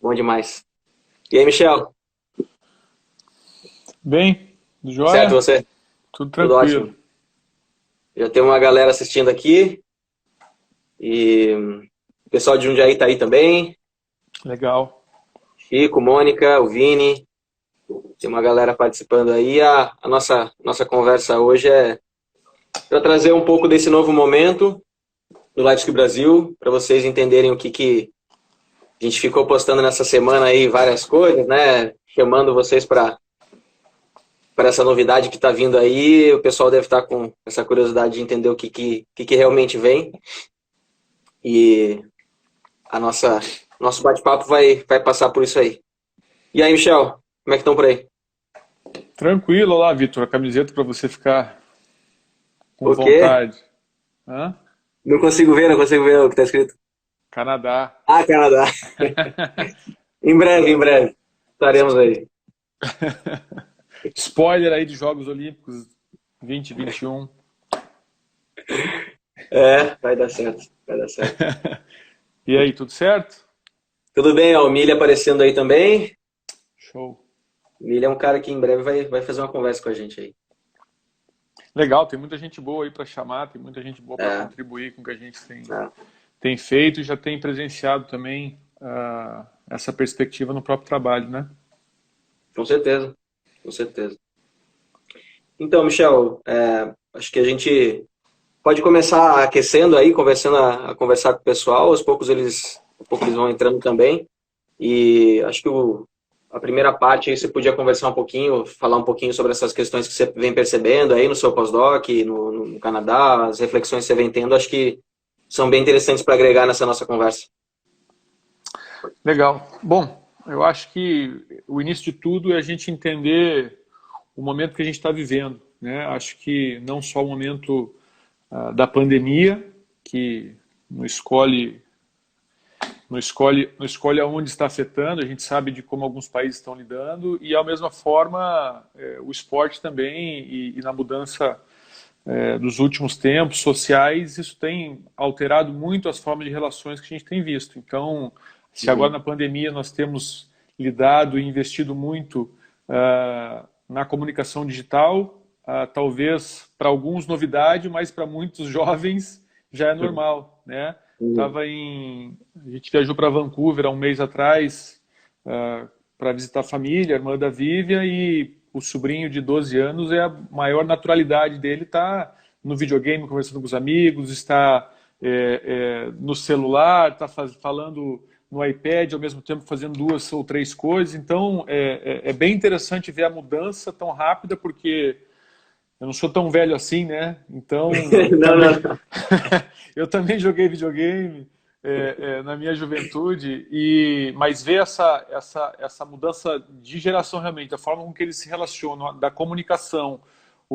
Bom demais. E aí, Michel? Bem, Certo joia? você? Tudo Tudo tranquilo. ótimo. Já tem uma galera assistindo aqui e o pessoal de Jundiaí tá aí também. Legal. Chico, Mônica, o Vini, tem uma galera participando aí. A nossa conversa hoje é para trazer um pouco desse novo momento do Light Brasil, para vocês entenderem o que a gente ficou postando nessa semana aí, várias coisas, né? Chamando vocês para essa novidade que está vindo aí. O pessoal deve estar com essa curiosidade de entender o que realmente vem. E a nosso bate-papo vai passar por isso aí. E aí, Michel, como é que estão por aí? Tranquilo lá, Vitor. A camiseta para você ficar com O quê? vontade. Hã? Não consigo ver o que está escrito. Canadá. Ah, Canadá. Em breve. Estaremos aí. Spoiler aí de Jogos Olímpicos 2021. É, vai dar certo. Vai dar certo. E aí, tudo certo? Tudo bem, ó, o Milha aparecendo aí também. Show. O Milha é um cara que em breve vai fazer uma conversa com a gente aí. Legal, tem muita gente boa aí para chamar, tem muita gente boa para É, contribuir com o que a gente é, tem feito e já tem presenciado também essa perspectiva no próprio trabalho, né? com certeza. Com certeza. Então, Michel, acho que a gente pode começar aquecendo aí, conversando a conversar com o pessoal. Aos poucos eles vão entrando também. E acho que a primeira parte aí você podia conversar um pouquinho, falar um pouquinho sobre essas questões que você vem percebendo aí no seu pós-doc, no Canadá, as reflexões que você vem tendo, acho que são bem interessantes para agregar nessa nossa conversa. Legal. Bom, eu acho que o início de tudo é a gente entender o momento que a gente está vivendo, né? Acho que não só o momento da pandemia, que não escolhe, não escolhe aonde está afetando, a gente sabe de como alguns países estão lidando, e, à mesma forma, o esporte também, e na mudança dos últimos tempos sociais, isso tem alterado muito as formas de relações que a gente tem visto. Então, se agora Uhum. na pandemia nós temos lidado e investido muito na comunicação digital, talvez para alguns novidade, mas para muitos jovens já é normal, né? Uhum. A gente viajou para Vancouver há um mês atrás para visitar a família, a irmã da Vivian, e o sobrinho de 12 anos, é a maior naturalidade dele está no videogame conversando com os amigos, está no celular, está falando no iPad, ao mesmo tempo fazendo duas ou três coisas. Então é bem interessante ver a mudança tão rápida, porque eu não sou tão velho assim, né? Então, Não, também não, não. eu também joguei videogame na minha juventude, mas ver essa mudança de geração realmente, a forma com que eles se relacionam, da comunicação,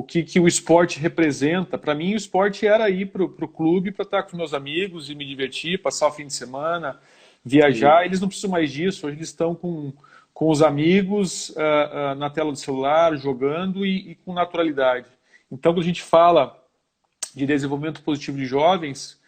que o esporte representa. Para mim, o esporte era ir para o clube para estar com meus amigos e me divertir, passar o fim de semana, Uhum. viajar. Eles não precisam mais disso, hoje eles estão com os amigos na tela do celular, jogando e com naturalidade. Então, quando a gente fala de desenvolvimento positivo de jovens,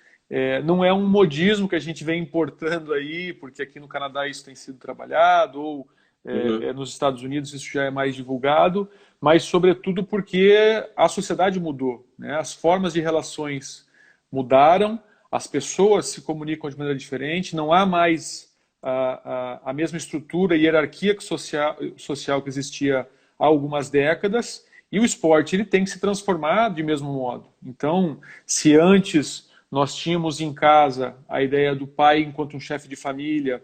não é um modismo que a gente vem importando aí, porque aqui no Canadá isso tem sido trabalhado, ou Uhum. nos Estados Unidos isso já é mais divulgado, mas sobretudo porque a sociedade mudou, né? As formas de relações mudaram, as pessoas se comunicam de maneira diferente, não há mais a mesma estrutura e hierarquia social que existia há algumas décadas, e o esporte ele tem que se transformar de mesmo modo. Então, se antes nós tínhamos em casa a ideia do pai enquanto um chefe de família,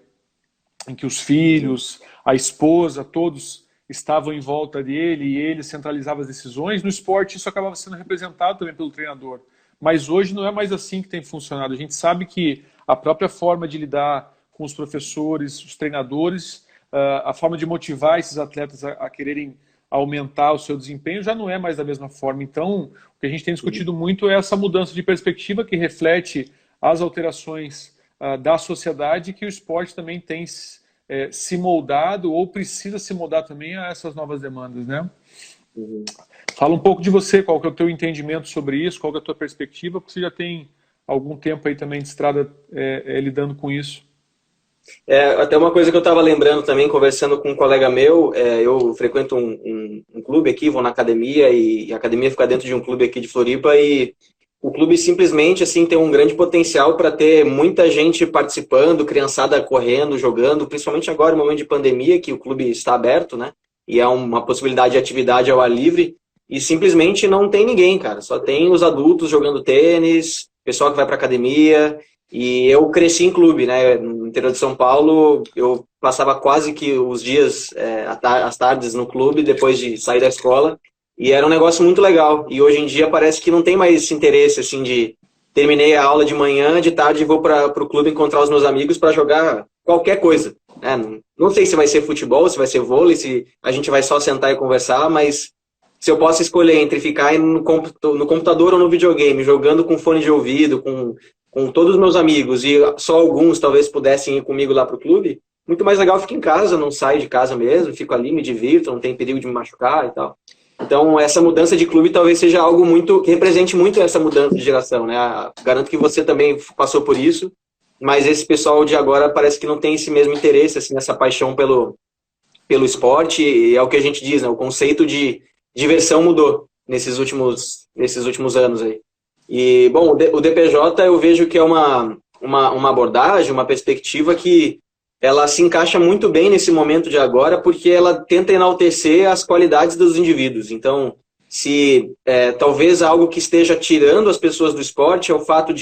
em que os Uhum. filhos, a esposa, todos estavam em volta dele e ele centralizava as decisões, no esporte isso acabava sendo representado também pelo treinador. Mas hoje não é mais assim que tem funcionado. A gente sabe que a própria forma de lidar com os professores, os treinadores, a forma de motivar esses atletas a quererem aumentar o seu desempenho já não é mais da mesma forma. Então, o que a gente tem Uhum. discutido muito é essa mudança de perspectiva que reflete as alterações da sociedade, que o esporte também tem se moldado ou precisa se moldar também a essas novas demandas, né? Uhum. Fala um pouco de você, qual que é o teu entendimento sobre isso, qual que é a tua perspectiva, porque você já tem algum tempo aí também de estrada lidando com isso. Até uma coisa que eu estava lembrando também, conversando com um colega meu, eu frequento um clube aqui, vou na academia, e a academia fica dentro de um clube aqui de Floripa, e o clube simplesmente assim tem um grande potencial para ter muita gente participando, criançada correndo, jogando, principalmente agora no momento de pandemia, que o clube está aberto, né? E é uma possibilidade de atividade ao ar livre, e simplesmente não tem ninguém, cara. Só tem os adultos jogando tênis, pessoal que vai para academia. E eu cresci em clube, né? No interior de São Paulo, eu passava quase que os dias, as tardes no clube, depois de sair da escola. E era um negócio muito legal. E hoje em dia parece que não tem mais esse interesse, assim, de terminei a aula de manhã, de tarde vou para o clube encontrar os meus amigos para jogar qualquer coisa. Né? Não sei se vai ser futebol, se vai ser vôlei, se a gente vai só sentar e conversar, mas se eu posso escolher entre ficar no computador ou no videogame, jogando com fone de ouvido, com todos os meus amigos e só alguns talvez pudessem ir comigo lá pro clube, muito mais legal ficar em casa, não saio de casa mesmo, fico ali, me divirto, não tem perigo de me machucar e tal. Então, essa mudança de clube talvez seja algo muito que represente muito essa mudança de geração, né? Garanto que você também passou por isso, mas esse pessoal de agora parece que não tem esse mesmo interesse, assim, essa paixão pelo esporte, e é o que a gente diz, né? O conceito de diversão mudou nesses últimos anos aí. E, bom, o DPJ eu vejo que é uma abordagem, uma perspectiva que ela se encaixa muito bem nesse momento de agora, porque ela tenta enaltecer as qualidades dos indivíduos. Então, se talvez algo que esteja tirando as pessoas do esporte é o fato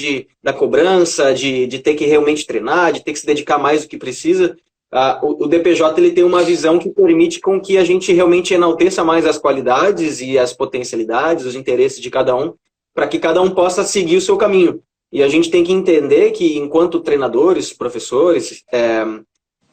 da cobrança, de ter que realmente treinar, de ter que se dedicar mais do que precisa, o DPJ ele tem uma visão que permite com que a gente realmente enalteça mais as qualidades e as potencialidades, os interesses de cada um, para que cada um possa seguir o seu caminho. E a gente tem que entender que, enquanto treinadores, professores,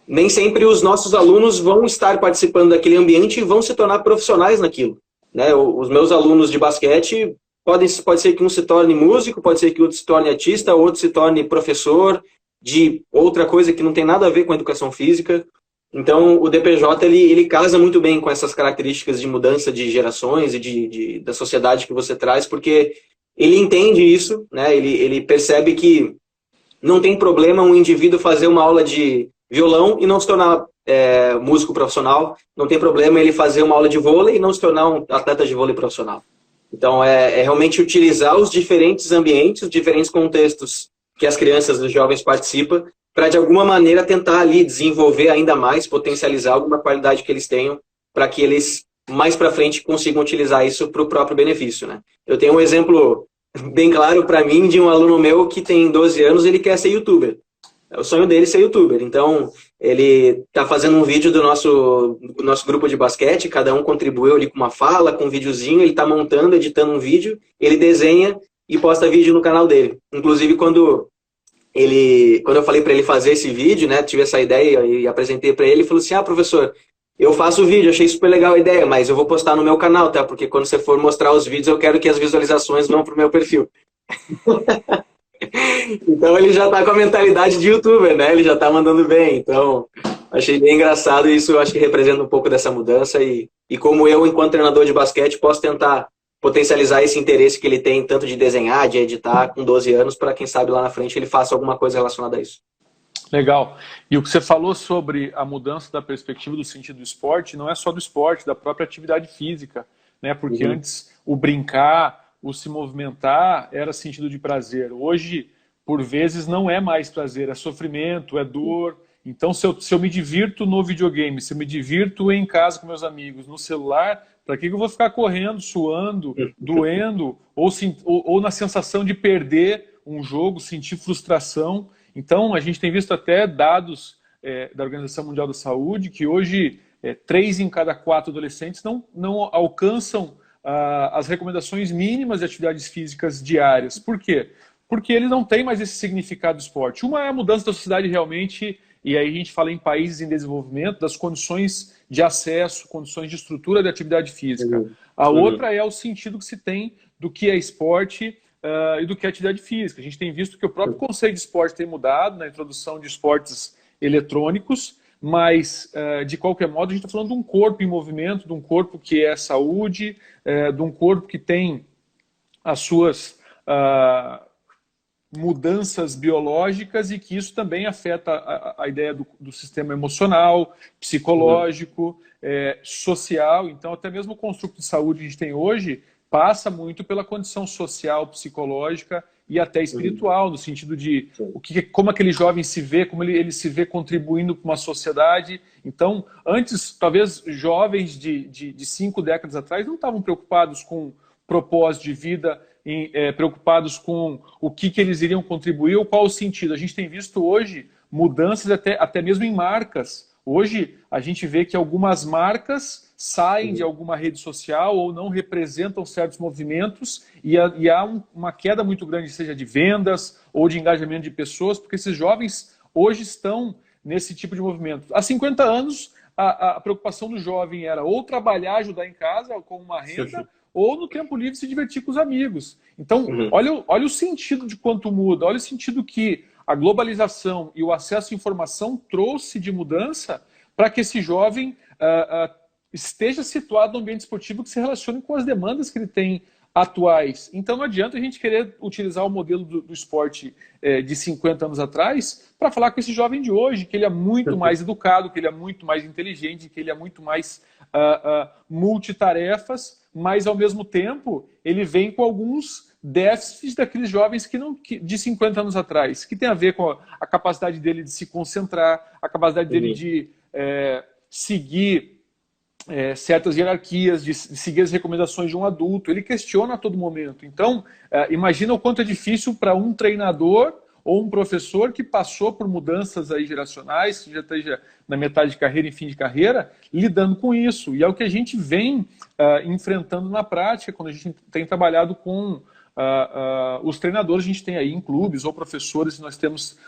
nem sempre os nossos alunos vão estar participando daquele ambiente e vão se tornar profissionais naquilo. Né? Os meus alunos de basquete, pode ser que um se torne músico, pode ser que outro se torne artista, outro se torne professor de outra coisa que não tem nada a ver com a educação física. Então, o DPJ ele casa muito bem com essas características de mudança de gerações e da sociedade que você traz, porque ele entende isso, né? Ele percebe que não tem problema um indivíduo fazer uma aula de violão e não se tornar músico profissional, não tem problema ele fazer uma aula de vôlei e não se tornar um atleta de vôlei profissional. Então, é realmente utilizar os diferentes ambientes, os diferentes contextos que as crianças e os jovens participam, para de alguma maneira tentar ali desenvolver ainda mais, potencializar alguma qualidade que eles tenham, para que eles mais para frente consigam utilizar isso para o próprio benefício, né? Eu tenho um exemplo bem claro para mim de um aluno meu que tem 12 anos, ele quer ser youtuber. É o sonho dele ser youtuber. Então, ele está fazendo um vídeo do nosso grupo de basquete, cada um contribuiu ali com uma fala, com um videozinho, ele está montando, editando um vídeo, ele desenha e posta vídeo no canal dele. Inclusive, quando eu falei para ele fazer esse vídeo, né, tive essa ideia e apresentei para ele, ele falou assim, professor, eu faço o vídeo, achei super legal a ideia, mas eu vou postar no meu canal, tá? Porque quando você for mostrar os vídeos, eu quero que as visualizações vão pro meu perfil. Então ele já tá com a mentalidade de youtuber, né? Ele já tá mandando bem. Então, achei bem engraçado e isso eu acho que representa um pouco dessa mudança e como eu, enquanto treinador de basquete, posso tentar potencializar esse interesse que ele tem tanto de desenhar, de editar com 12 anos, para quem sabe lá na frente ele faça alguma coisa relacionada a isso. Legal. E o que você falou sobre a mudança da perspectiva do sentido do esporte, não é só do esporte, da própria atividade física, né? Porque antes o brincar, o se movimentar era sentido de prazer. Hoje, por vezes, não é mais prazer, é sofrimento, é dor. Então, se eu me divirto no videogame, se eu me divirto em casa com meus amigos, no celular, para que eu vou ficar correndo, suando, doendo, ou na sensação de perder um jogo, sentir frustração? Então, a gente tem visto até dados da Organização Mundial da Saúde que hoje 3 em cada 4 adolescentes não alcançam as recomendações mínimas de atividades físicas diárias. Por quê? Porque eles não têm mais esse significado do esporte. Uma é a mudança da sociedade realmente, e aí a gente fala em países em desenvolvimento, das condições de acesso, condições de estrutura de atividade física. A outra é o sentido que se tem do que é esporte e do que é atividade física. A gente tem visto que o próprio conceito de esporte tem mudado na introdução de esportes eletrônicos, mas, de qualquer modo, a gente está falando de um corpo em movimento, de um corpo que é saúde, de um corpo que tem as suas mudanças biológicas e que isso também afeta a ideia do sistema emocional, psicológico, social. Então, até mesmo o construto de saúde que a gente tem hoje passa muito pela condição social, psicológica e até espiritual, no sentido de como aquele jovem se vê, como ele se vê contribuindo para uma sociedade. Então, antes, talvez jovens de 5 décadas atrás não estavam preocupados com propósito de vida, preocupados com o que eles iriam contribuir ou qual o sentido. A gente tem visto hoje mudanças até mesmo em marcas. Hoje a gente vê que algumas marcas saem de alguma rede social ou não representam certos movimentos e há uma queda muito grande, seja de vendas ou de engajamento de pessoas, porque esses jovens hoje estão nesse tipo de movimento. Há 50 anos, a preocupação do jovem era ou trabalhar, ajudar em casa com uma renda, ou no tempo livre se divertir com os amigos. Então, olha o sentido de quanto muda, olha o sentido que a globalização e o acesso à informação trouxe de mudança para que esse jovem esteja situado no ambiente esportivo que se relacione com as demandas que ele tem atuais. Então não adianta a gente querer utilizar o modelo do esporte de 50 anos atrás para falar com esse jovem de hoje, que ele é muito mais educado, que ele é muito mais inteligente, que ele é muito mais multitarefas, mas ao mesmo tempo ele vem com alguns déficits daqueles jovens de 50 anos atrás, que tem a ver com a capacidade dele de se concentrar, a capacidade dele de seguir certas hierarquias, de seguir as recomendações de um adulto. Ele questiona a todo momento. Então, imagina o quanto é difícil para um treinador ou um professor que passou por mudanças aí geracionais, que já esteja na metade de carreira e fim de carreira, lidando com isso. E é o que a gente vem enfrentando na prática, quando a gente tem trabalhado com os treinadores, a gente tem aí em clubes ou professores, nós temos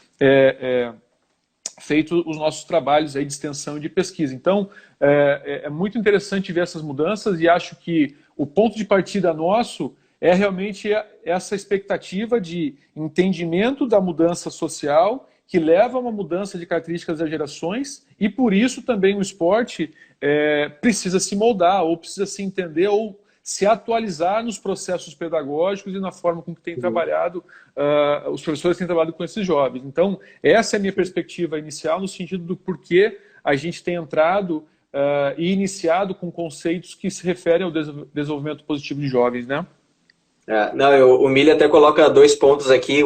feito os nossos trabalhos aí de extensão e de pesquisa. Então, é muito interessante ver essas mudanças e acho que o ponto de partida nosso é realmente essa expectativa de entendimento da mudança social que leva a uma mudança de características das gerações e, por isso, também o esporte precisa se moldar ou precisa se entender ou se atualizar nos processos pedagógicos e na forma com que tem trabalhado, os professores têm trabalhado com esses jovens. Então, essa é a minha perspectiva inicial, no sentido do porquê a gente tem entrado e iniciado com conceitos que se referem ao desenvolvimento positivo de jovens, né? O Mili até coloca 2 pontos aqui.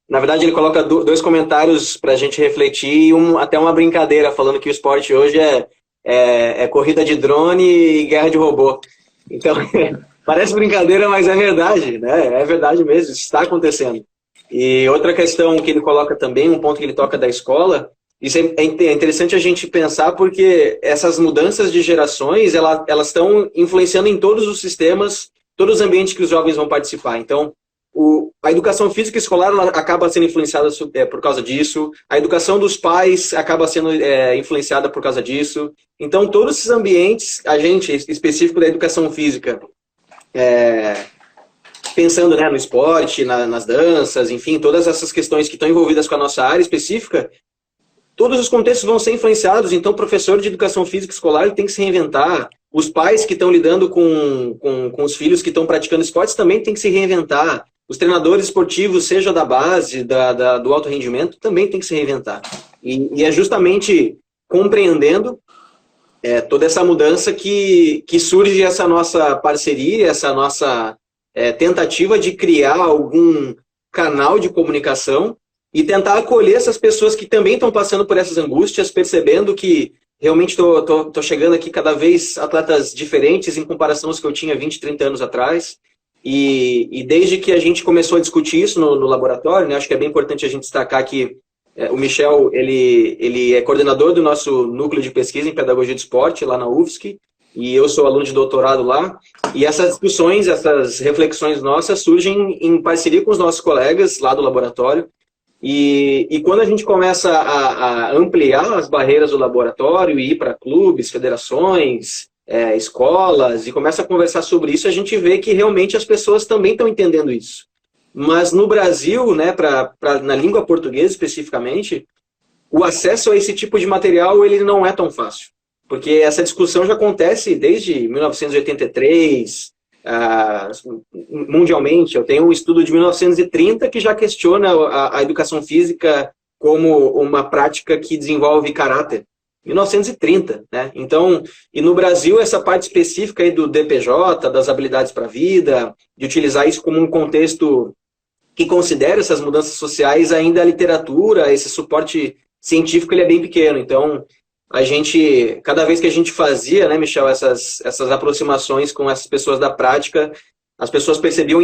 Na verdade, ele coloca 2 comentários para a gente refletir e até uma brincadeira, falando que o esporte hoje é corrida de drone e guerra de robô. Então, parece brincadeira, mas é verdade, né? É verdade mesmo, isso está acontecendo. E outra questão que ele coloca também, um ponto que ele toca da escola, isso é interessante a gente pensar porque essas mudanças de gerações, elas estão influenciando em todos os sistemas, todos os ambientes que os jovens vão participar. Então, a educação física escolar ela acaba sendo influenciada por causa disso, a educação dos pais acaba sendo influenciada por causa disso. Então, todos esses ambientes, a gente, específico da educação física, pensando, né, no esporte, nas danças, enfim, todas essas questões que estão envolvidas com a nossa área específica, todos os contextos vão ser influenciados. Então, o professor de educação física escolar ele tem que se reinventar. Os pais que estão lidando com os filhos que estão praticando esportes também têm que se reinventar. Os treinadores esportivos, seja da base, do alto rendimento, também tem que se reinventar. E é justamente compreendendo toda essa mudança que surge essa nossa parceria, essa nossa tentativa de criar algum canal de comunicação e tentar acolher essas pessoas que também estão passando por essas angústias, percebendo que realmente estou chegando aqui cada vez atletas diferentes em comparação aos que eu tinha 20, 30 anos atrás. E desde que a gente começou a discutir isso no laboratório, né, acho que é bem importante a gente destacar que o Michel ele é coordenador do nosso núcleo de pesquisa em pedagogia de esporte lá na UFSC, e eu sou aluno de doutorado lá. E essas discussões, essas reflexões nossas surgem em parceria com os nossos colegas lá do laboratório. E quando a gente começa a ampliar as barreiras do laboratório e ir para clubes, federações, escolas, e começa a conversar sobre isso, a gente vê que realmente as pessoas também estão entendendo isso. Mas no Brasil, né, na língua portuguesa especificamente, o acesso a esse tipo de material ele não é tão fácil. Porque essa discussão já acontece desde 1983, mundialmente. Eu tenho um estudo de 1930 que já questiona a educação física como uma prática que desenvolve caráter. 1930, né? Então, e no Brasil, essa parte específica aí do DPJ, das habilidades para a vida, de utilizar isso como um contexto que considera essas mudanças sociais, ainda a literatura, esse suporte científico, ele é bem pequeno. Então, a gente, cada vez que a gente fazia, né, Michel, essas aproximações com essas pessoas da prática, as pessoas percebiam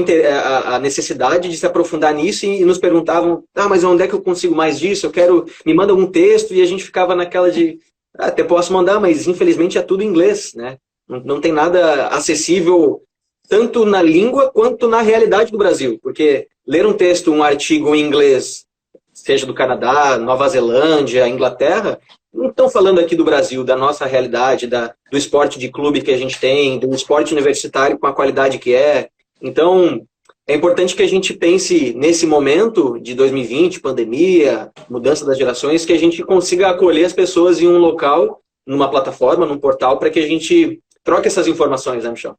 a necessidade de se aprofundar nisso e nos perguntavam, mas onde é que eu consigo mais disso? Eu quero, me manda um texto, e a gente ficava naquela de, até posso mandar, mas infelizmente é tudo em inglês, né? Não tem nada acessível tanto na língua quanto na realidade do Brasil, porque ler um texto, um artigo em inglês, seja do Canadá, Nova Zelândia, Inglaterra, não estão falando aqui do Brasil, da nossa realidade, do esporte de clube que a gente tem, do esporte universitário com a qualidade que é. Então, é importante que a gente pense nesse momento de 2020, pandemia, mudança das gerações, que a gente consiga acolher as pessoas em um local, numa plataforma, num portal, para que a gente troque essas informações, né, Michel?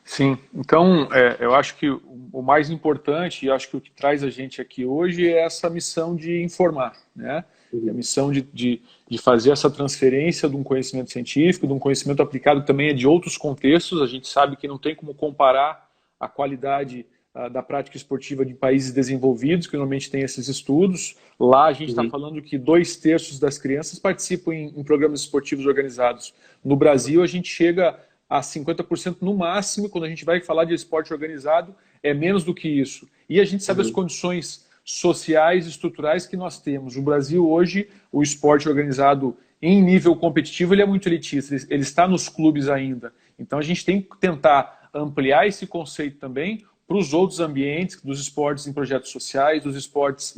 Sim, então eu acho que o mais importante, e acho que o que traz a gente aqui hoje é essa missão de informar, né? A missão de fazer essa transferência de um conhecimento científico, de um conhecimento aplicado também é de outros contextos. A gente sabe que não tem como comparar a qualidade da prática esportiva de países desenvolvidos, que normalmente tem esses estudos. Lá a gente está falando que 2/3 das crianças participam em programas esportivos organizados. No Brasil a gente chega a 50% no máximo. Quando a gente vai falar de esporte organizado, é menos do que isso. E a gente sabe as condições sociais e estruturais que nós temos. No Brasil, hoje, o esporte organizado em nível competitivo ele é muito elitista, ele está nos clubes ainda. Então a gente tem que tentar ampliar esse conceito também para os outros ambientes, dos esportes em projetos sociais, dos esportes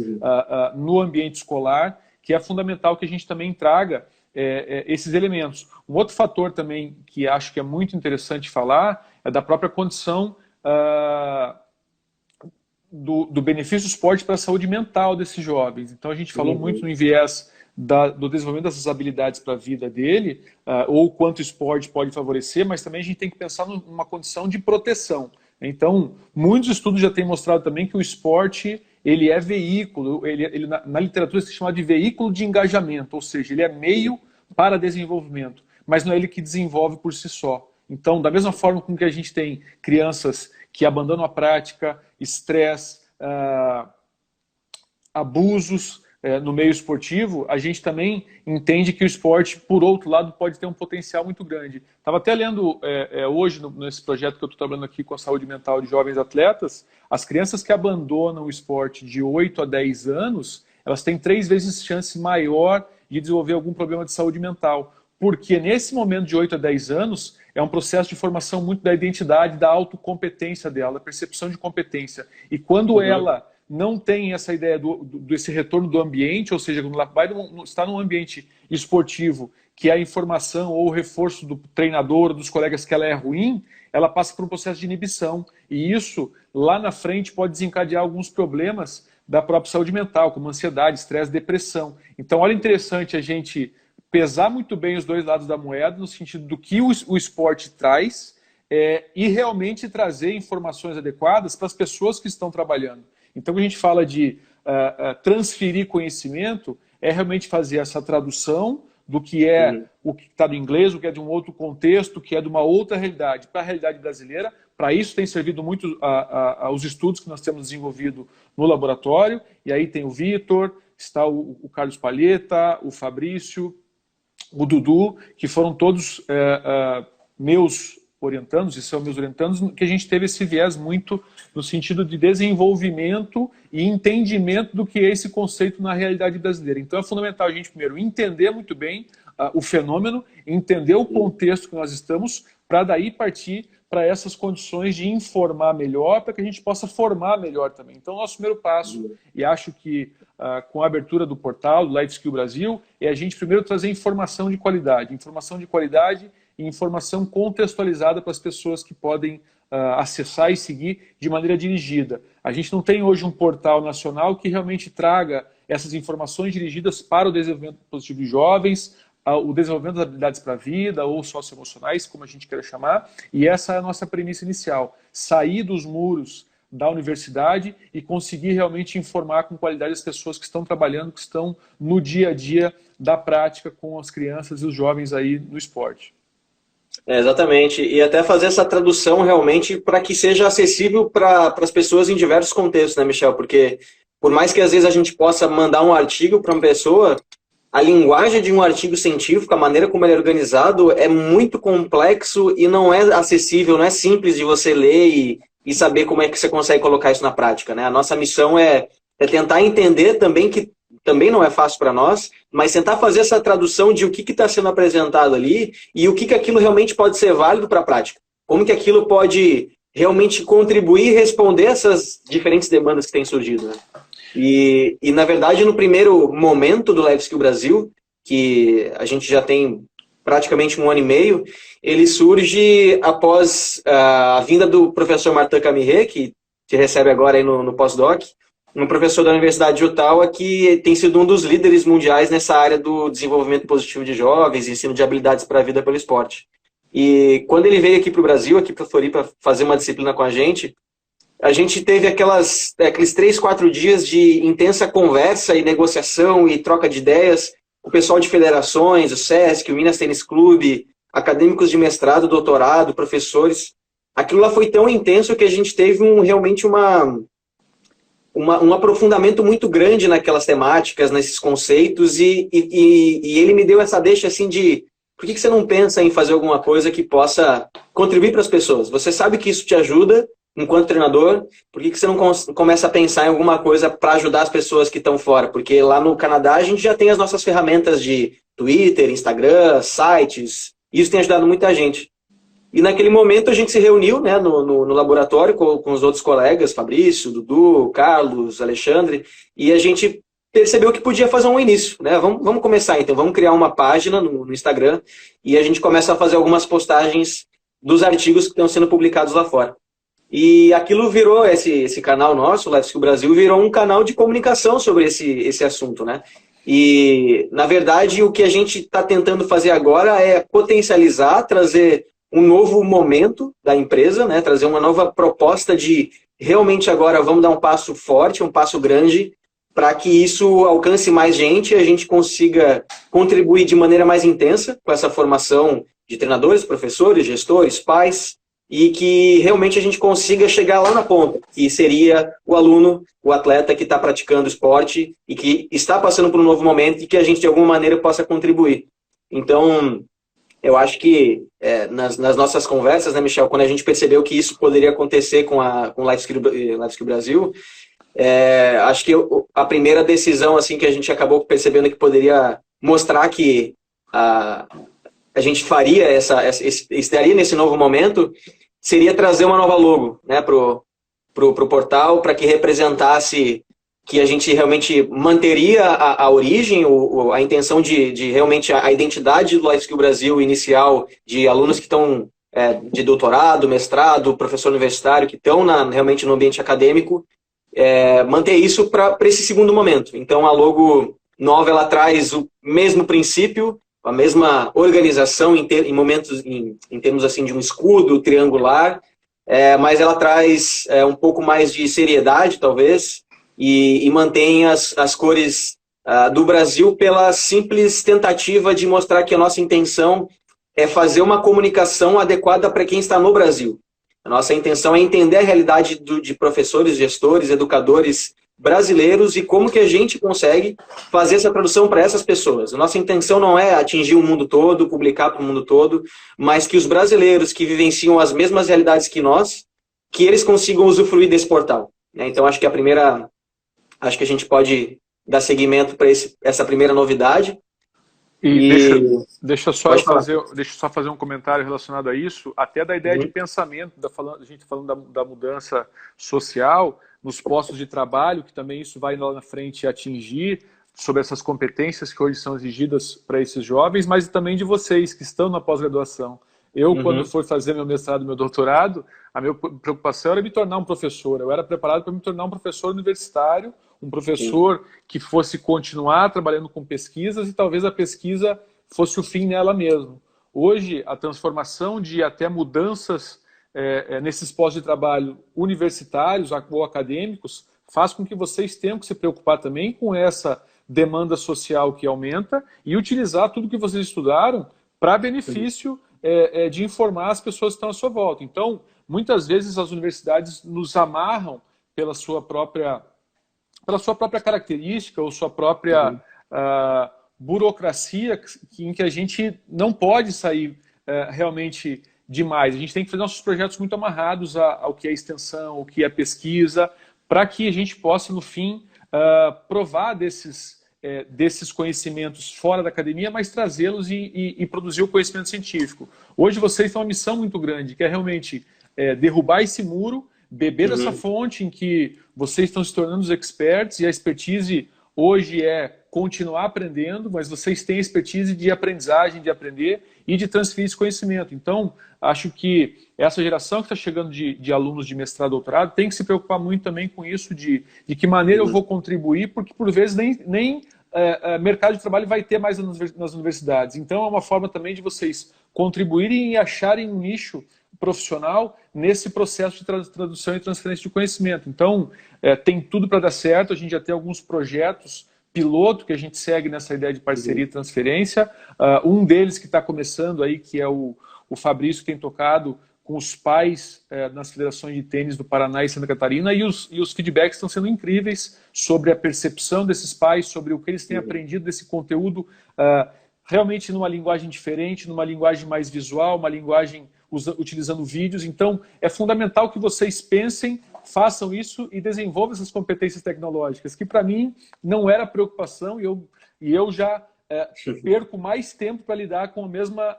no ambiente escolar, que é fundamental que a gente também traga esses elementos. Um outro fator também que acho que é muito interessante falar é da própria condição do benefício do esporte para a saúde mental desses jovens. Então a gente falou muito no viés do desenvolvimento dessas habilidades para a vida dele, ou o quanto o esporte pode favorecer, mas também a gente tem que pensar numa condição de proteção. Então, muitos estudos já têm mostrado também que o esporte ele é veículo, ele na literatura se chama de veículo de engajamento, ou seja, ele é meio para desenvolvimento, mas não é ele que desenvolve por si só. Então, da mesma forma com que a gente tem crianças que abandonam a prática, estresse, abusos no meio esportivo, a gente também entende que o esporte, por outro lado, pode ter um potencial muito grande. Estava até lendo hoje, nesse projeto que eu estou trabalhando aqui com a saúde mental de jovens atletas, as crianças que abandonam o esporte de 8 a 10 anos, elas têm 3 vezes chance maior de desenvolver algum problema de saúde mental. Porque nesse momento de 8 a 10 anos, é um processo de formação muito da identidade, da autocompetência dela, da percepção de competência. E quando ela não tem essa ideia desse retorno do ambiente, ou seja, quando ela vai estar num ambiente esportivo, que a informação ou o reforço do treinador, dos colegas que ela é ruim, ela passa por um processo de inibição. E isso, lá na frente, pode desencadear alguns problemas da própria saúde mental, como ansiedade, estresse, depressão. Então, olha, interessante a gente pesar muito bem os dois lados da moeda, no sentido do que o esporte traz e realmente trazer informações adequadas para as pessoas que estão trabalhando. Então, quando a gente fala de transferir conhecimento, é realmente fazer essa tradução do que é o que está do inglês, o que é de um outro contexto, o que é de uma outra realidade, para a realidade brasileira. Para isso tem servido muito aos estudos que nós temos desenvolvido no laboratório. E aí tem o Vitor, está o Carlos Palheta, o Fabrício, o Dudu, que foram todos meus orientandos, e são meus orientandos, que a gente teve esse viés muito no sentido de desenvolvimento e entendimento do que é esse conceito na realidade brasileira. Então é fundamental a gente primeiro entender muito bem o fenômeno, entender o contexto que nós estamos, para daí partir para essas condições de informar melhor, para que a gente possa formar melhor também. Então, nosso primeiro passo, e acho que com a abertura do portal, do Life Skill Brasil, é a gente primeiro trazer informação de qualidade e informação contextualizada para as pessoas que podem acessar e seguir de maneira dirigida. A gente não tem hoje um portal nacional que realmente traga essas informações dirigidas para o desenvolvimento positivo de jovens, o desenvolvimento das habilidades para a vida, ou socioemocionais, como a gente queira chamar, e essa é a nossa premissa inicial. Sair dos muros da universidade e conseguir realmente informar com qualidade as pessoas que estão trabalhando, que estão no dia a dia da prática com as crianças e os jovens aí no esporte. Exatamente. E até fazer essa tradução realmente para que seja acessível para as pessoas em diversos contextos, né, Michel? Porque por mais que às vezes a gente possa mandar um artigo para uma pessoa, a linguagem de um artigo científico, a maneira como ele é organizado, é muito complexo e não é acessível, não é simples de você ler e saber como é que você consegue colocar isso na prática, né? A nossa missão é tentar entender também, que também não é fácil para nós, mas tentar fazer essa tradução de o que está sendo apresentado ali e o que aquilo realmente pode ser válido para a prática. Como que aquilo pode realmente contribuir e responder essas diferentes demandas que têm surgido, né? Na verdade, no primeiro momento do Life Skill Brasil, que a gente já tem praticamente 1 ano e meio, ele surge após a vinda do professor Martin Camiré, que te recebe agora aí no pós-doc, um professor da Universidade de Ottawa que tem sido um dos líderes mundiais nessa área do desenvolvimento positivo de jovens, ensino de habilidades para a vida pelo esporte. E quando ele veio aqui para o Brasil, aqui para Floripa, fazer uma disciplina com a gente teve aqueles 3, 4 dias de intensa conversa e negociação e troca de ideias. O pessoal de federações, o SESC, o Minas Tênis Clube, acadêmicos de mestrado, doutorado, professores. Aquilo lá foi tão intenso que a gente teve realmente um aprofundamento muito grande naquelas temáticas, nesses conceitos, e ele me deu essa deixa assim de por que você não pensa em fazer alguma coisa que possa contribuir para as pessoas? Você sabe que isso te ajuda enquanto treinador, por que você não começa a pensar em alguma coisa para ajudar as pessoas que estão fora? Porque lá no Canadá a gente já tem as nossas ferramentas de Twitter, Instagram, sites, e isso tem ajudado muita gente. E naquele momento a gente se reuniu, né, no laboratório com os outros colegas, Fabrício, Dudu, Carlos, Alexandre, e a gente percebeu que podia fazer um início, né? Vamos começar então, vamos criar uma página no Instagram e a gente começa a fazer algumas postagens dos artigos que estão sendo publicados lá fora. E aquilo virou, esse canal nosso, o Life Skill Brasil, virou um canal de comunicação sobre esse assunto, né? E, na verdade, o que a gente está tentando fazer agora é potencializar, trazer um novo momento da empresa, né? Trazer uma nova proposta de realmente agora vamos dar um passo forte, um passo grande, para que isso alcance mais gente e a gente consiga contribuir de maneira mais intensa com essa formação de treinadores, professores, gestores, pais, e que realmente a gente consiga chegar lá na ponta, que seria o aluno, o atleta que está praticando esporte e que está passando por um novo momento e que a gente de alguma maneira possa contribuir. Então, eu acho que nas nossas conversas, né, Michel, quando a gente percebeu que isso poderia acontecer com o Life Skill Brasil, acho que a primeira decisão assim, que a gente acabou percebendo que poderia mostrar que a gente faria estaria nesse novo momento, seria trazer uma nova logo, né, pro portal, para que representasse que a gente realmente manteria a origem, a intenção de realmente a identidade do Life Skill Brasil inicial, de alunos que estão de doutorado, mestrado, professor universitário, que estão realmente no ambiente acadêmico, manter isso para esse segundo momento. Então a logo nova, ela traz o mesmo princípio, a mesma organização em termos assim de um escudo triangular, mas ela traz um pouco mais de seriedade, talvez, e mantém as cores do Brasil pela simples tentativa de mostrar que a nossa intenção é fazer uma comunicação adequada para quem está no Brasil. A nossa intenção é entender a realidade de professores, gestores, educadores brasileiros e como que a gente consegue fazer essa tradução para essas pessoas. A nossa intenção não é atingir o mundo todo, publicar para o mundo todo, mas que os brasileiros que vivenciam as mesmas realidades que nós, que eles consigam usufruir desse portal. Então acho que acho que a gente pode dar seguimento para essa primeira novidade. Deixa eu só fazer um comentário relacionado a isso, até da ideia de pensamento, a gente falando da mudança social nos postos de trabalho, que também isso vai lá na frente atingir, sobre essas competências que hoje são exigidas para esses jovens, mas também de vocês que estão na pós-graduação. Quando fui fazer meu mestrado e meu doutorado, a minha preocupação era me tornar um professor. Eu era preparado para me tornar um professor universitário, um professor que fosse continuar trabalhando com pesquisas e talvez a pesquisa fosse o fim nela mesmo. Hoje, a transformação de até mudanças nesses postos de trabalho universitários ou acadêmicos faz com que vocês tenham que se preocupar também com essa demanda social que aumenta e utilizar tudo que vocês estudaram para benefício de informar as pessoas que estão à sua volta. Então, muitas vezes as universidades nos amarram pela sua própria característica ou sua própria burocracia em que a gente não pode sair realmente demais. A gente tem que fazer nossos projetos muito amarrados ao que é extensão, ao que é pesquisa, para que a gente possa, no fim, provar desses conhecimentos fora da academia, mas trazê-los e produzir o conhecimento científico. Hoje vocês têm uma missão muito grande, que é realmente derrubar esse muro, beber dessa fonte em que vocês estão se tornando os experts, e a expertise hoje é continuar aprendendo, mas vocês têm expertise de aprendizagem, de aprender e de transferir esse conhecimento. Então, acho que essa geração que está chegando de alunos de mestrado, doutorado, tem que se preocupar muito também com isso, de que maneira eu vou contribuir, porque por vezes nem mercado de trabalho vai ter mais nas universidades. Então, é uma forma também de vocês contribuírem e acharem um nicho profissional nesse processo de tradução e transferência de conhecimento. Então, tem tudo para dar certo. A gente já tem alguns projetos piloto que a gente segue nessa ideia de parceria e transferência. Um deles que está começando aí, que é o Fabrício, que tem tocado com os pais nas federações de tênis do Paraná e Santa Catarina, e os feedbacks estão sendo incríveis sobre a percepção desses pais, sobre o que eles têm aprendido desse conteúdo, realmente numa linguagem diferente, numa linguagem mais visual, uma linguagem utilizando vídeos. Então, é fundamental que vocês pensem, façam isso e desenvolvam essas competências tecnológicas, que para mim não era preocupação, e eu já perco mais tempo para lidar com a mesma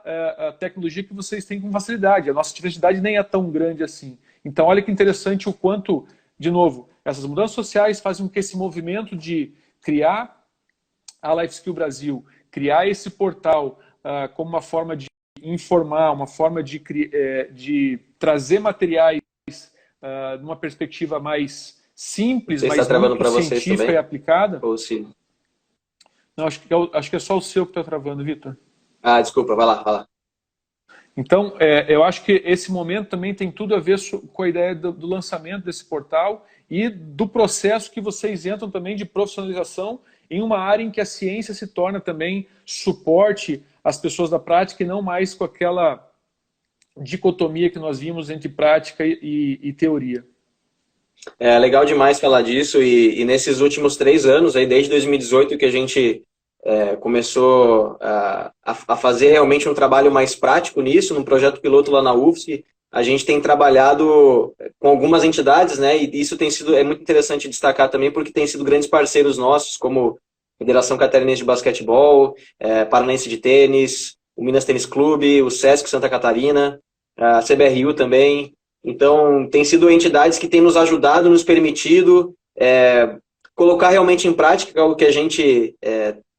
tecnologia que vocês têm com facilidade. A nossa diversidade nem é tão grande assim. Então, olha que interessante o quanto, de novo, essas mudanças sociais fazem com que esse movimento de criar a Life Skill Brasil, criar esse portal como uma forma de informar, uma forma de trazer materiais numa perspectiva mais simples, mais científica e aplicada. Ou sim. Não, acho que é só o seu que está travando, Vitor. Desculpa, vai lá. Então, eu acho que esse momento também tem tudo a ver com a ideia do lançamento desse portal e do processo que vocês entram também de profissionalização em uma área em que a ciência se torna também suporte às pessoas da prática e não mais com aquela dicotomia que nós vimos entre prática e teoria. É legal demais falar disso, e nesses últimos 3 anos, aí, desde 2018, que a gente começou a fazer realmente um trabalho mais prático nisso, num projeto piloto lá na UFSC, a gente tem trabalhado com algumas entidades, né, e isso é muito interessante destacar também, porque tem sido grandes parceiros nossos, como a Federação Catarinense de Basquetebol, Paranaense de Tênis, o Minas Tênis Clube, o Sesc Santa Catarina, a CBRU também. Então, tem sido entidades que têm nos ajudado, nos permitido colocar realmente em prática algo que a gente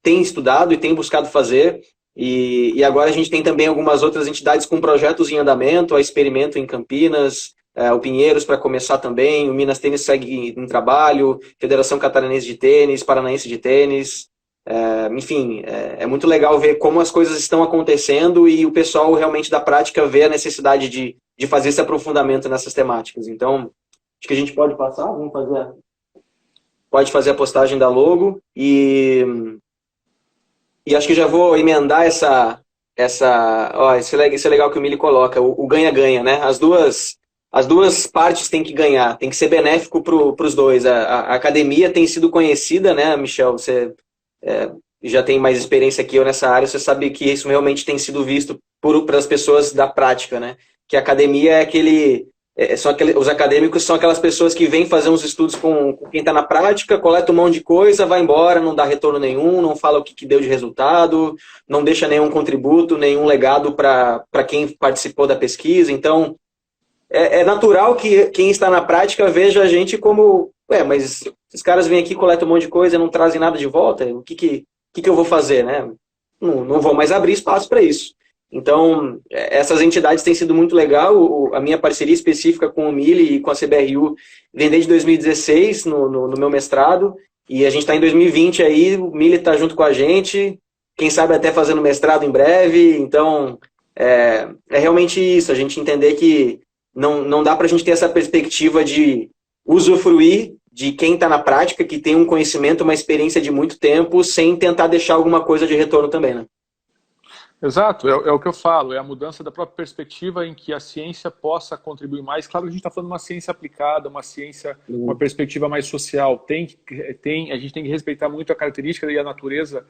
tem estudado e tem buscado fazer. E agora a gente tem também algumas outras entidades com projetos em andamento, a Experimento em Campinas, o Pinheiros para começar também, o Minas Tênis segue em trabalho, Federação Catarinense de Tênis, Paranaense de Tênis. Enfim, é muito legal ver como as coisas estão acontecendo e o pessoal realmente da prática vê a necessidade de fazer esse aprofundamento nessas temáticas. Então, acho que a gente pode passar, pode fazer a postagem da logo e acho que já vou emendar isso é legal que o Mili coloca, o ganha-ganha, né? As duas partes têm que ganhar, tem que ser benéfico para os dois. A academia tem sido conhecida, né, Michel? Você já tem mais experiência que eu nessa área, você sabe que isso realmente tem sido visto para as pessoas da prática, né? Que a academia os acadêmicos são aquelas pessoas que vêm fazer uns estudos com quem está na prática, coleta um monte de coisa, vai embora, não dá retorno nenhum, não fala o que deu de resultado, não deixa nenhum contributo, nenhum legado para quem participou da pesquisa. Então, é natural que quem está na prática veja a gente como, mas esses caras vêm aqui, coletam um monte de coisa e não trazem nada de volta, o que eu vou fazer, né? Não vou mais abrir espaço para isso. Então, essas entidades têm sido muito legal. A minha parceria específica com o Mili e com a CBRU vem desde 2016 no meu mestrado, e a gente está em 2020 aí, o Mili está junto com a gente, quem sabe até fazendo mestrado em breve. Então, é realmente isso, a gente entender que não dá para a gente ter essa perspectiva de usufruir de quem está na prática, que tem um conhecimento, uma experiência de muito tempo, sem tentar deixar alguma coisa de retorno também, né? Exato, é o que eu falo, é a mudança da própria perspectiva em que a ciência possa contribuir mais. Claro que a gente está falando de uma ciência aplicada, uma ciência, uma perspectiva mais social. A gente tem que respeitar muito a característica e a natureza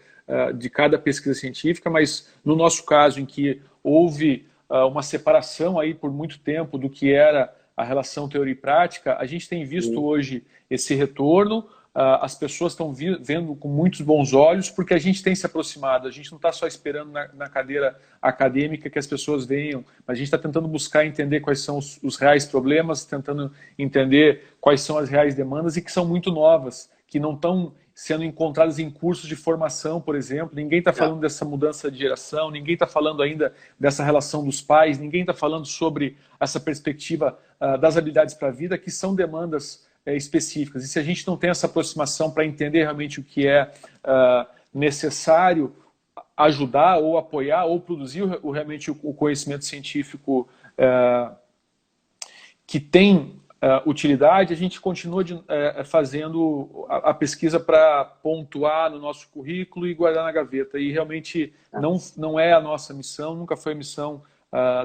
de cada pesquisa científica, mas no nosso caso, em que houve uma separação aí por muito tempo do que era a relação teoria e prática, a gente tem visto hoje esse retorno. As pessoas estão vendo com muitos bons olhos, porque a gente tem se aproximado, a gente não está só esperando na cadeira acadêmica que as pessoas venham, mas a gente está tentando buscar entender quais são os reais problemas, tentando entender quais são as reais demandas e que são muito novas, que não estão sendo encontradas em cursos de formação, por exemplo. Ninguém está falando dessa mudança de geração, ninguém está falando ainda dessa relação dos pais, ninguém está falando sobre essa perspectiva das habilidades para a vida, que são demandas específicas. E se a gente não tem essa aproximação para entender realmente o que é necessário ajudar ou apoiar ou produzir realmente o conhecimento científico que tem utilidade, a gente continua fazendo a pesquisa para pontuar no nosso currículo e guardar na gaveta. E realmente não é a nossa missão, nunca foi a missão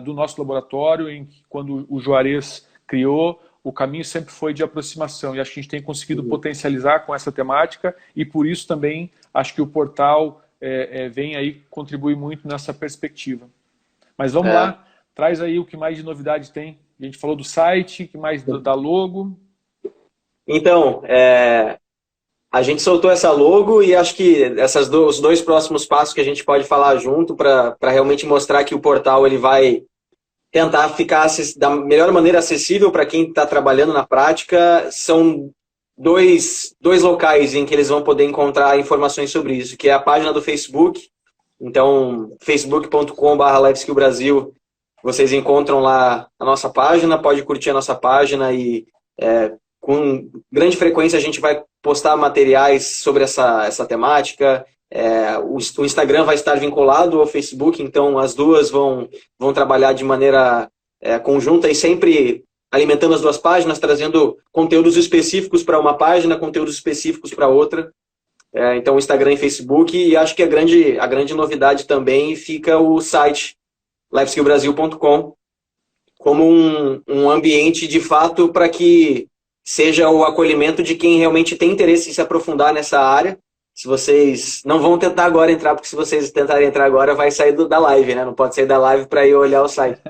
do nosso laboratório, quando o Juarez criou, o caminho sempre foi de aproximação, e acho que a gente tem conseguido potencializar com essa temática, e por isso também acho que o portal vem aí contribuir muito nessa perspectiva. Mas vamos lá, traz aí o que mais de novidade tem. A gente falou do site, o que mais da logo? Então, a gente soltou essa logo e acho que os dois próximos passos que a gente pode falar junto para realmente mostrar que o portal ele vai tentar ficar da melhor maneira acessível para quem está trabalhando na prática. São dois locais em que eles vão poder encontrar informações sobre isso, que é a página do Facebook. Então, facebook.com/LifeSkillBrasil, vocês encontram lá a nossa página, pode curtir a nossa página e com grande frequência a gente vai postar materiais sobre essa temática. O Instagram vai estar vinculado ao Facebook, então as duas vão trabalhar de maneira conjunta e sempre alimentando as duas páginas, trazendo conteúdos específicos para uma página, conteúdos específicos para outra. Então Instagram e Facebook, e acho que a grande novidade também fica o site lifeskillbrasil.com como um ambiente de fato para que seja o acolhimento de quem realmente tem interesse em se aprofundar nessa área. Se vocês não vão tentar agora entrar, porque se vocês tentarem entrar agora, vai sair da live, né? Não pode sair da live para ir olhar o site.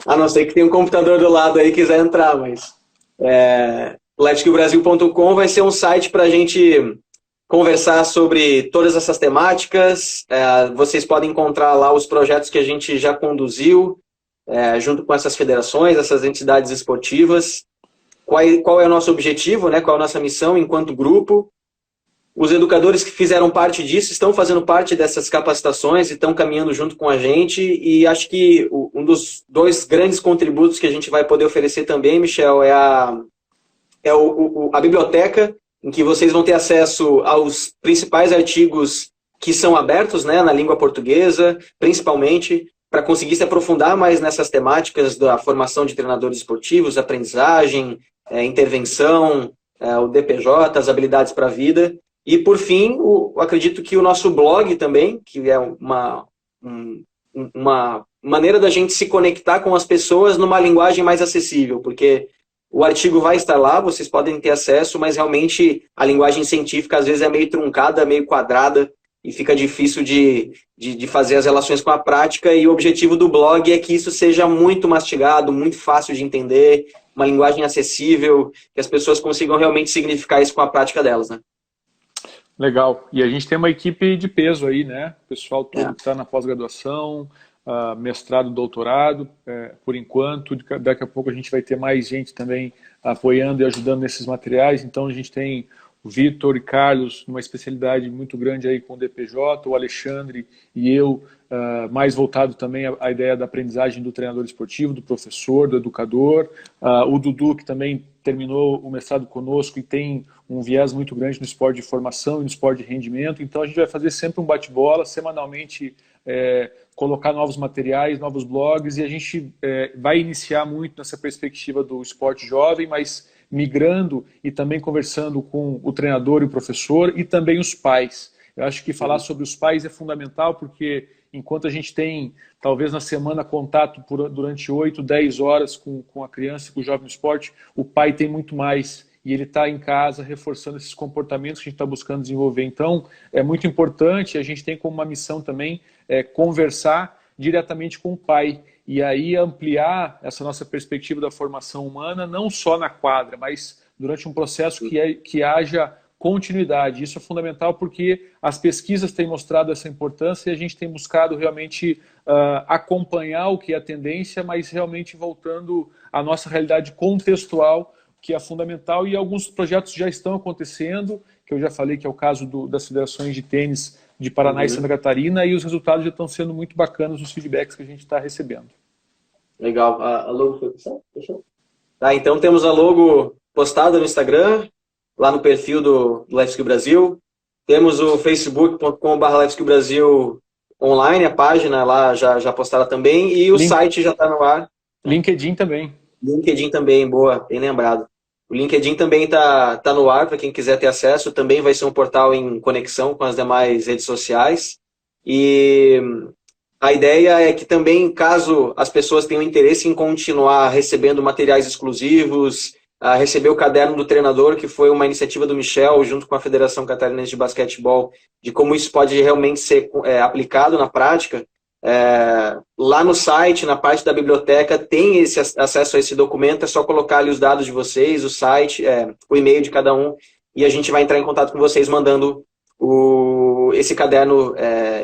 A não ser que tenha um computador do lado aí e quiser entrar, mas lifeskillbrasil.com vai ser um site para a gente conversar sobre todas essas temáticas. Vocês podem encontrar lá os projetos que a gente já conduziu, junto com essas federações, essas entidades esportivas. Qual é o nosso objetivo, né? Qual é a nossa missão enquanto grupo. Os educadores que fizeram parte disso estão fazendo parte dessas capacitações e estão caminhando junto com a gente, e acho que um dos dois grandes contributos que a gente vai poder oferecer também, Michel, é a biblioteca, em que vocês vão ter acesso aos principais artigos que são abertos, né, na língua portuguesa, principalmente, para conseguir se aprofundar mais nessas temáticas da formação de treinadores esportivos, aprendizagem, intervenção, o DPJ, as habilidades para a vida. E, por fim, acredito que o nosso blog também, que é uma maneira da gente se conectar com as pessoas numa linguagem mais acessível, porque o artigo vai estar lá, vocês podem ter acesso, mas realmente a linguagem científica às vezes é meio truncada, meio quadrada, e fica difícil de fazer as relações com a prática, e o objetivo do blog é que isso seja muito mastigado, muito fácil de entender, uma linguagem acessível, que as pessoas consigam realmente significar isso com a prática delas, né? Legal. E a gente tem uma equipe de peso aí, né? O pessoal todo que está na pós-graduação, mestrado, doutorado, por enquanto. Daqui a pouco a gente vai ter mais gente também apoiando e ajudando nesses materiais. Então a gente tem o Vitor e Carlos, numa especialidade muito grande aí com o DPJ, o Alexandre e eu, mais voltado também à ideia da aprendizagem do treinador esportivo, do professor, do educador, o Dudu, que também terminou o mestrado conosco e tem um viés muito grande no esporte de formação e no esporte de rendimento. Então a gente vai fazer sempre um bate-bola, semanalmente colocar novos materiais, novos blogs, e a gente vai iniciar muito nessa perspectiva do esporte jovem, mas migrando e também conversando com o treinador e o professor e também os pais. Eu acho que falar sobre os pais é fundamental, porque enquanto a gente tem, talvez na semana, contato durante 8, 10 horas com a criança, com o jovem no esporte, o pai tem muito mais, e ele está em casa reforçando esses comportamentos que a gente está buscando desenvolver. Então, é muito importante, a gente tem como uma missão também conversar diretamente com o pai, e aí ampliar essa nossa perspectiva da formação humana, não só na quadra, mas durante um processo que haja continuidade. Isso é fundamental porque as pesquisas têm mostrado essa importância e a gente tem buscado realmente acompanhar o que é a tendência, mas realmente voltando à nossa realidade contextual, que é fundamental, e alguns projetos já estão acontecendo, que eu já falei que é o caso das federações de tênis de Paraná e Santa Catarina, e os resultados já estão sendo muito bacanas, os feedbacks que a gente está recebendo. Legal. A logo foi postada? Fechou? Tá, então temos a logo postada no Instagram, lá no perfil do Life Skill Brasil. Temos o facebook.com.br Life Skill Brasil online, a página lá já postada também, e o site já está no ar. LinkedIn também. LinkedIn também, boa, bem lembrado. O LinkedIn também está no ar para quem quiser ter acesso. Também vai ser um portal em conexão com as demais redes sociais. E a ideia é que também, caso as pessoas tenham interesse em continuar recebendo materiais exclusivos, receber o caderno do treinador, que foi uma iniciativa do Michel, junto com a Federação Catarinense de Basquetebol, de como isso pode realmente ser aplicado na prática, lá no site, na parte da biblioteca, tem esse acesso a esse documento. É só colocar ali os dados de vocês, o site, o e-mail de cada um, e a gente vai entrar em contato com vocês mandando esse caderno,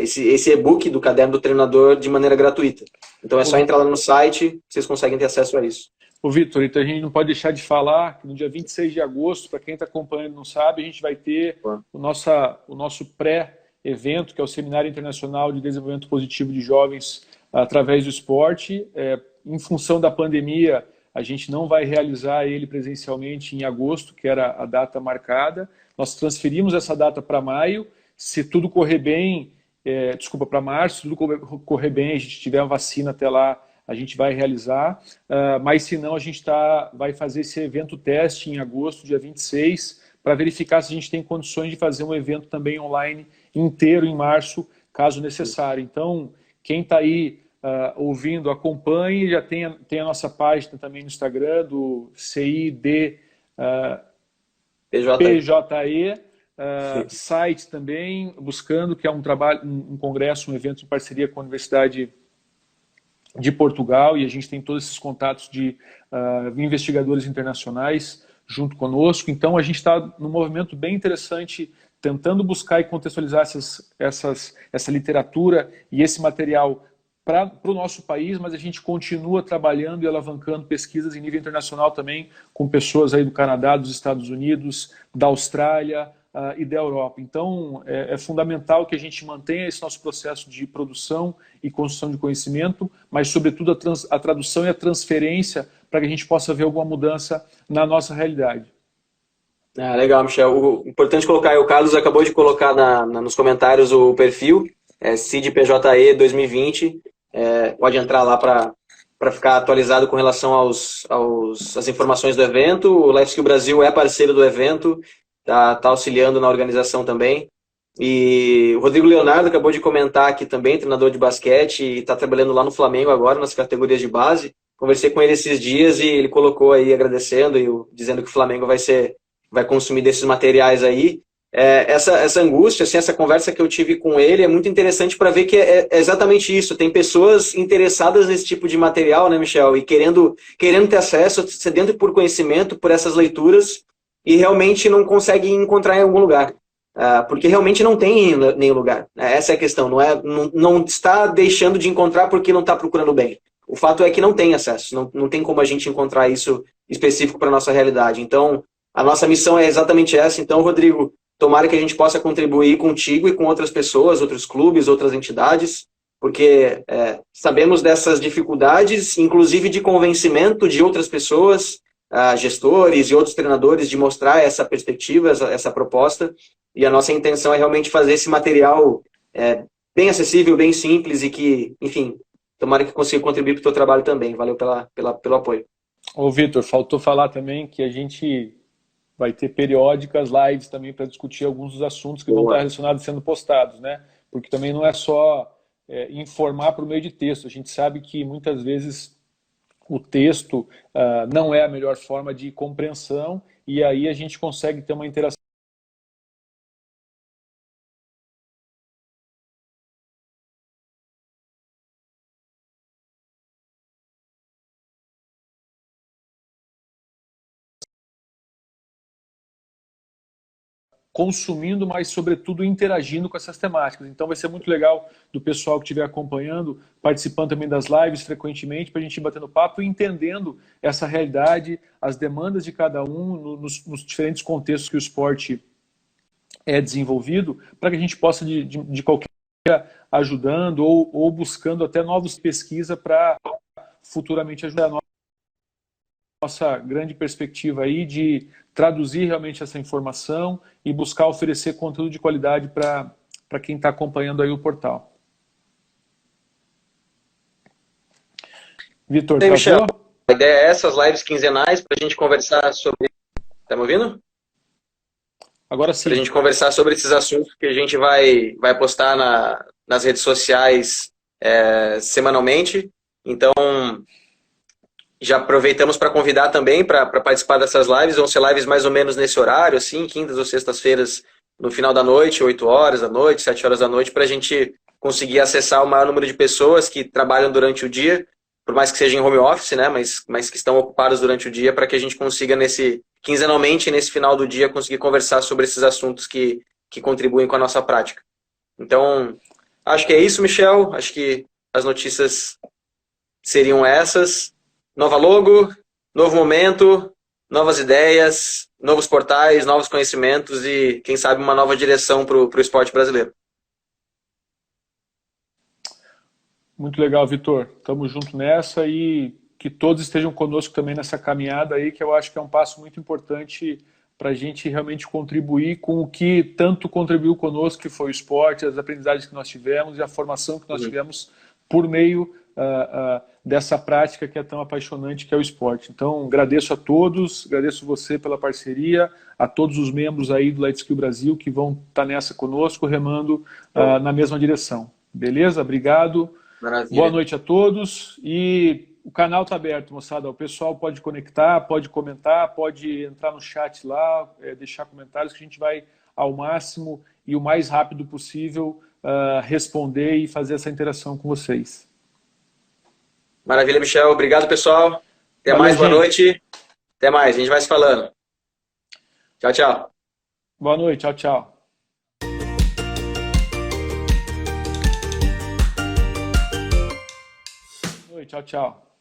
esse e-book do caderno do treinador de maneira gratuita. Então é só entrar lá no site, vocês conseguem ter acesso a isso. Ô Vitor, então a gente não pode deixar de falar que no dia 26 de agosto, para quem está acompanhando e não sabe, a gente vai ter o nosso pré-evento, que é o Seminário Internacional de Desenvolvimento Positivo de Jovens através do esporte. Em função da pandemia, a gente não vai realizar ele presencialmente em agosto, que era a data marcada. Nós transferimos essa data para maio. Se tudo correr bem, para março, se tudo correr bem, a gente tiver a vacina até lá, a gente vai realizar, mas se não, a gente vai fazer esse evento teste em agosto, dia 26, para verificar se a gente tem condições de fazer um evento também online inteiro em março, caso necessário. Então, quem está aí ouvindo, acompanhe, já tem a nossa página também no Instagram, do CID PJE, site também, buscando, que é um trabalho, um congresso, um evento em parceria com a Universidade de Portugal, e a gente tem todos esses contatos de investigadores internacionais junto conosco. Então a gente está num movimento bem interessante, tentando buscar e contextualizar essa literatura e esse material para o nosso país, mas a gente continua trabalhando e alavancando pesquisas em nível internacional também, com pessoas aí do Canadá, dos Estados Unidos, da Austrália e da Europa. Então, é fundamental que a gente mantenha esse nosso processo de produção e construção de conhecimento, mas, sobretudo, a tradução e a transferência para que a gente possa ver alguma mudança na nossa realidade. Legal, Michel. O importante colocar aí, o Carlos acabou de colocar nos comentários o perfil, CIDPJE 2020, pode entrar lá para ficar atualizado com relação às informações do evento. O Life Skill Brasil é parceiro do evento, tá auxiliando na organização também. E o Rodrigo Leonardo acabou de comentar aqui também, treinador de basquete, e está trabalhando lá no Flamengo agora, nas categorias de base. Conversei com ele esses dias e ele colocou aí agradecendo e dizendo que o Flamengo vai consumir desses materiais aí. Essa angústia, assim, essa conversa que eu tive com ele é muito interessante para ver que é exatamente isso. Tem pessoas interessadas nesse tipo de material, né, Michel? E querendo ter acesso, sedento por conhecimento, por essas leituras, e realmente não conseguem encontrar em algum lugar. Porque realmente não tem em nenhum lugar. Essa é a questão. Não está deixando de encontrar porque não está procurando bem. O fato é que não tem acesso. Não tem como a gente encontrar isso específico para a nossa realidade. Então, a nossa missão é exatamente essa. Então, Rodrigo, tomara que a gente possa contribuir contigo e com outras pessoas, outros clubes, outras entidades, porque sabemos dessas dificuldades, inclusive de convencimento de outras pessoas, gestores e outros treinadores, de mostrar essa perspectiva, essa proposta, e a nossa intenção é realmente fazer esse material bem acessível, bem simples e que, enfim, tomara que consiga contribuir para o teu trabalho também. Valeu pelo apoio. Ô, Vitor, faltou falar também que a gente vai ter periódicas lives também para discutir alguns dos assuntos que vão estar relacionados sendo postados, né? Porque também não é só informar por meio de texto. A gente sabe que muitas vezes o texto não é a melhor forma de compreensão e aí a gente consegue ter uma interação consumindo, mas sobretudo interagindo com essas temáticas. Então vai ser muito legal do pessoal que estiver acompanhando, participando também das lives frequentemente, para a gente ir batendo papo e entendendo essa realidade, as demandas de cada um, nos diferentes contextos que o esporte é desenvolvido, para que a gente possa, de qualquer maneira, ajudando ou buscando até novas pesquisas para futuramente ajudar a nossa grande perspectiva aí de traduzir realmente essa informação e buscar oferecer conteúdo de qualidade para quem está acompanhando aí o portal. Vitor, tá Michel, a ideia é essas lives quinzenais para a gente conversar sobre... Tá me ouvindo? Agora sim. Para a gente conversar sobre esses assuntos que a gente vai postar nas redes sociais semanalmente. Então, já aproveitamos para convidar também para participar dessas lives. Vão ser lives mais ou menos nesse horário, assim, quintas ou sextas-feiras, no final da noite, 8 horas da noite, 7 horas da noite, para a gente conseguir acessar o maior número de pessoas que trabalham durante o dia, por mais que seja em home office, né, mas que estão ocupados durante o dia, para que a gente consiga, quinzenalmente, nesse final do dia, conseguir conversar sobre esses assuntos que contribuem com a nossa prática. Então, acho que é isso, Michel. Acho que as notícias seriam essas. Nova logo, novo momento, novas ideias, novos portais, novos conhecimentos e, quem sabe, uma nova direção para o esporte brasileiro. Muito legal, Vitor. Estamos juntos nessa e que todos estejam conosco também nessa caminhada aí, que eu acho que é um passo muito importante para a gente realmente contribuir com o que tanto contribuiu conosco, que foi o esporte, as aprendizagens que nós tivemos e a formação que nós tivemos por meio dessa prática que é tão apaixonante, que é o esporte. Então, agradeço a todos, agradeço você pela parceria, a todos os membros aí do Light Skill Brasil que vão estar nessa conosco, remando na mesma direção. Beleza? Obrigado. Maravilha. Boa noite a todos e o canal está aberto, moçada. O pessoal pode conectar, pode comentar, pode entrar no chat lá, deixar comentários que a gente vai ao máximo e o mais rápido possível responder e fazer essa interação com vocês. Maravilha, Michel. Obrigado, pessoal. Até Valeu, mais, boa gente. noite. Até mais, a gente vai se falando. Tchau, tchau. Boa noite, tchau, tchau. Boa noite, tchau, tchau.